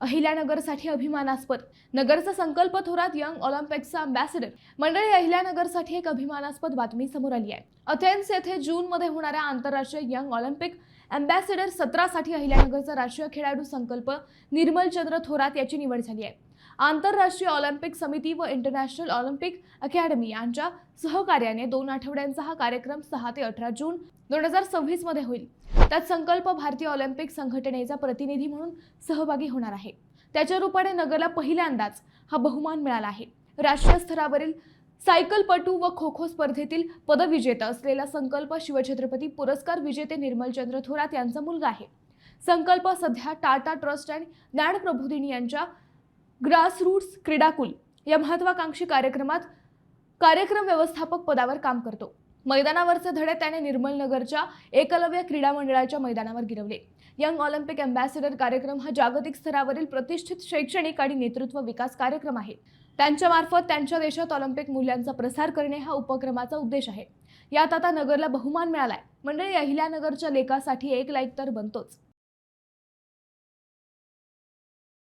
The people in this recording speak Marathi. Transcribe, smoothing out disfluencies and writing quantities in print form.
अहिल्यानगरसाठी अभिमानास्पद. नगरचा संकल्प थोरात यंग ऑलिम्पिक्सचा अँबॅसेडर. मंडळी, अहिल्यानगरसाठी एक अभिमानास्पद बातमी समोर आली आहे. अथेन्स येथे जूनमध्ये होणाऱ्या आंतरराष्ट्रीय यंग ऑलिम्पिक अँबॅसेडर सत्रासाठी अहिल्यानगरचा राष्ट्रीय खेळाडू संकल्प निर्मलचंद्र थोरात याची निवड झाली आहे. आंतरराष्ट्रीय ऑलिम्पिक समिती व इंटरनॅशनल ऑलिम्पिक अकॅडमी यांच्या सहकार्याने 2 आठवड्यांचा हा कार्यक्रम 6 ते 18 जून 2026 मध्ये होईल. त्यात संकल्प भारतीय ऑलिम्पिक संघटनेचा प्रतिनिधी म्हणून सहभागी होणार आहे. त्याच्या रूपाने नगरला पहिल्यांदाच हा बहुमान मिळाला आहे. राष्ट्रीय स्तरावरील सायकलपटू व खो खो स्पर्धेतील पदविजेता असलेला संकल्प शिवछत्रपती पुरस्कार विजेते निर्मलचंद्र थोरात यांचा मुलगा आहे. संकल्प सध्या टाटा ट्रस्ट आणि ज्ञानप्रबोधिनी यांच्या ग्रासरूट्स क्रीडाकुल या महत्वाकांक्षी कार्यक्रमात कार्यक्रम व्यवस्थापक पदावर काम करतो. मैदानावरचे धडे त्याने निर्मलनगरच्या एकलव्य क्रीडा मंडळाच्या मैदानावर गिरवले. यंग ऑलिम्पिक अँबॅसेडर कार्यक्रम हा जागतिक स्तरावरील प्रतिष्ठित शैक्षणिक आणि नेतृत्व विकास कार्यक्रम आहे. त्यांच्यामार्फत त्यांच्या देशात ऑलिम्पिक मूल्यांचा प्रसार करणे हा उपक्रमाचा उद्देश आहे. यात आता नगरला बहुमान मिळालाय. मंडळी, अहिल्यानगरच्या लेखासाठी एक लाईक तर बनतोच.